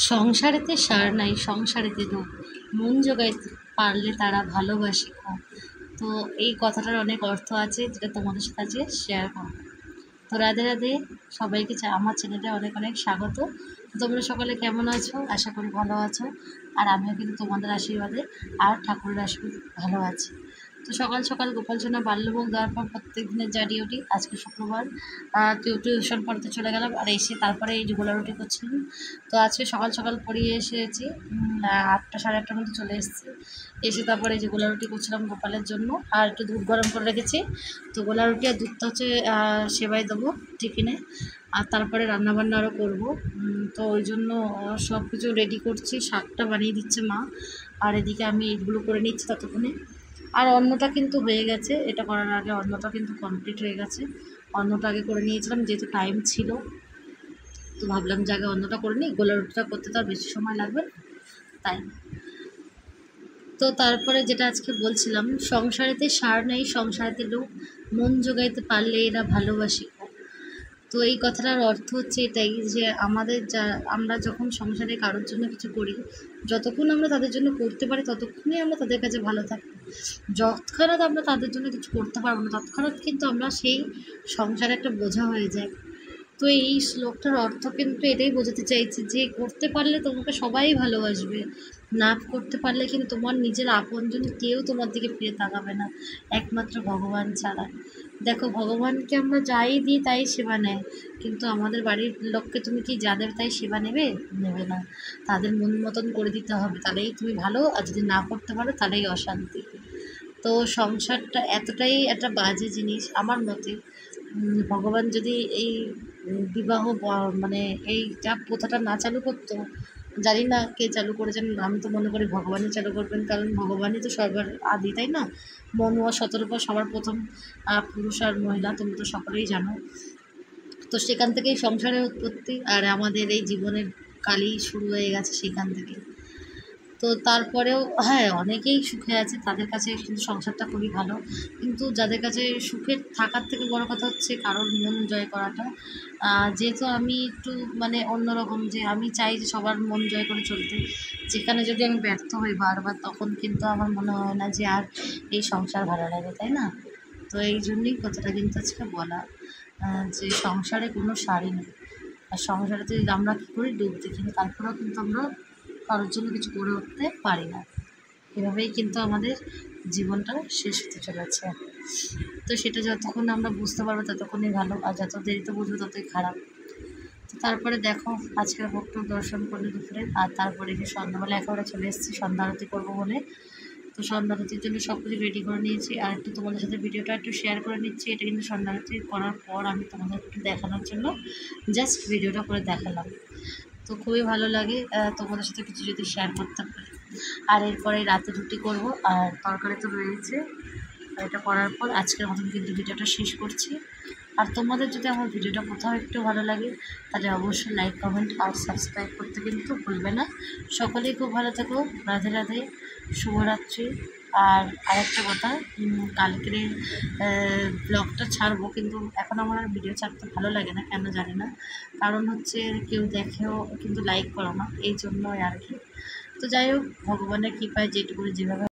সংসারেতে সার নাই সংসারেতে লোক, মন জোগাইতে পারলে তারা ভালোবাসে খুব। তো এই কথাটার অনেক অর্থ আছে, যেটা তোমাদের সাথে আজকে শেয়ার করবো। তো রাধে রাধে, সবাইকে আমার চ্যানেলে অনেক অনেক স্বাগত। তোমরা সকলে কেমন আছো? আশা করি ভালো আছো। আর আমিও কিন্তু তোমাদের আশীর্বাদে আর ঠাকুরের আশীর্বাদে ভালো আছি। তো সকাল সকাল গোপাল সোনা বাল্যভোগ দেওয়ার পর প্রত্যেক দিনের যা ডিউটি, আজকে শুক্রবার টিউশন পড়তে চলে গেলাম, আর এসে তারপরে এই যে গোলা রুটি করছিলাম। তো আজকে সকাল সকাল পড়িয়ে এসেছি, 8টা সাড়ে 8টার মধ্যে চলে এসেছি। এসে তারপরে এই যে গোলা রুটি করছিলাম গোপালের জন্য, আর একটু দুধ গরম করে রেখেছি। তো গোলা রুটি আর দুধটা হচ্ছে সেবাই দেবো টিফিনে, আর তারপরে রান্নাবান্না আরও করবো। তো ওই জন্য সব কিছু রেডি করছি, শাকটা বানিয়ে দিচ্ছে মা, আর এদিকে আমি এইগুলো করে নিচ্ছি ততক্ষণে। আর অন্নটা কিন্তু হয়ে গেছে, এটা করার আগে অন্নটা কিন্তু কমপ্লিট হয়ে গেছে। অন্নটা আগে করে নিয়েছিলাম, যেহেতু টাইম ছিল, তো ভাবলাম যে আগে অন্নটা করে নিই, গোলা রুটিটা করতে তো আর বেশি সময় লাগবে না, তাই। তো তারপরে যেটা আজকে বলছিলাম, সংসারেতে সার নেই সংসারেতে লোক, মন জোগাইতে পারলে এরা ভালোবাসি। তো এই কথাটার অর্থ হচ্ছে এটাই যে আমরা যখন সংসারে কারোর জন্য কিছু করি, যতক্ষণ আমরা তাদের জন্য করতে পারি ততক্ষণই আমরা তাদের কাছে ভালো থাকি। যৎক্ষণাৎ আমরা তাদের জন্য কিছু করতে পারবো না, তৎক্ষণাৎ কিন্তু আমরা সেই সংসারে একটা বোঝা হয়ে যাই। তো এই শ্লোকটার অর্থ কিন্তু এটাই বোঝাতে চাইছে যে করতে পারলে তোমাকে সবাই ভালোবাসবে, না করতে পারলে কিন্তু তোমার নিজের আপনজন কেউ তোমার দিকে ফিরে তাকাবে না, একমাত্র ভগবান ছাড়া। দেখো, ভগবানকে আমরা যাই দিই তাই সেবা নেয়, কিন্তু আমাদের বাড়ির লোককে তুমি কি যাদের তাই সেবা নেবে? নেবে না। তাদের মন মতন করে দিতে হবে, তাহলেই তুমি ভালো, আর যদি না করতে পারো তাহলেই অশান্তি। তো সংসারটা এতটাই একটা বাজে জিনিস আমার মতে। ভগবান যদি এই বিবাহ মানে এইটা প্রথাটা না চালু করতো, জানি না কে চালু করেছেন, আমি তো মনে করি ভগবানই চালু করবেন, কারণ ভগবানই তো সবার আদি, তাই না? মন ও সতর্ক সবার প্রথম পুরুষ আর মহিলা, তুমি তো সকলেই জানো। তো সেখান থেকেই সংসারের উৎপত্তি, আর আমাদের এই জীবনের কালই শুরু হয়ে গেছে সেখান থেকে। তো তারপরেও হ্যাঁ, অনেকেই সুখে আছে, তাদের কাছে কিন্তু সংসারটা খুবই ভালো। কিন্তু যাদের কাছে সুখের থাকার থেকে বড় কথা হচ্ছে কারোর মন জয় করাটা। যেহেতু আমি একটু মানে অন্যরকম, যে আমি চাই যে সবার মন জয় করে চলতে, যেখানে যদি আমি ব্যর্থ হই বারবার, তখন কিন্তু আমার মনে হয় না যে আর এই সংসার ভালো লাগে, তাই না? তো এই জন্যই কথাটা কিন্তু আজকে বলা, যে সংসারে কোনো সারই নেই। আর সংসারে যদি আমরা কী করি, ডুব দিই, কিন্তু তারপরেও কিন্তু আমরা কারোর জন্য কিছু করে উঠতে পারি না। এভাবেই কিন্তু আমাদের জীবনটা শেষ হতে চলেছে। তো সেটা যতক্ষণ আমরা বুঝতে পারবো ততক্ষণই ভালো, আর যত দেরিতে বুঝবো ততই খারাপ। তো তারপরে দেখো, আজকের ভোগটোক দর্শন করলে দুপুরে, আর তারপরে যে সন্ধ্যাবেলা একেবারে চলে এসেছি সন্ধ্যা আরতি করবো বলে। তো সন্ধ্যা আরতির জন্য সব কিছু রেডি করে নিয়েছি, আর একটু তোমাদের সাথে ভিডিওটা একটু শেয়ার করে নিচ্ছি। এটা কিন্তু সন্ধ্যা আরতি করার পর আমি তোমাদের একটু দেখানোর জন্য জাস্ট ভিডিওটা করে দেখালাম। তো খুবই ভালো লাগে তোমাদের সাথে কিছু যদি শেয়ার করতে পারি। আর এরপরে রাতে রুটি করব, আর তরকারি তো রয়েছে। এটা করার পর আজকের মতন কিন্তু ভিডিওটা শেষ করছি। আর তোমাদের যদি আমার ভিডিওটা কোথাও একটু ভালো লাগে, তাহলে অবশ্যই লাইক, কমেন্ট আর সাবস্ক্রাইব করতে কিন্তু ভুলবে না। সকলেই খুব ভালো থেকো, রাধে রাধে, শুভরাত্রি। আর আরেকটা কথা, কালকের ব্লগটা ছাড়বো, কিন্তু এখন আমার আর ভিডিও ছাড়তে ভালো লাগে না, কেন জানি না। কারণ হচ্ছে কেউ দেখেও কিন্তু লাইক করো না, এই জন্যই আর কি। তো যাই হোক, ভগবানের কৃপায় যেটুকু যেভাবে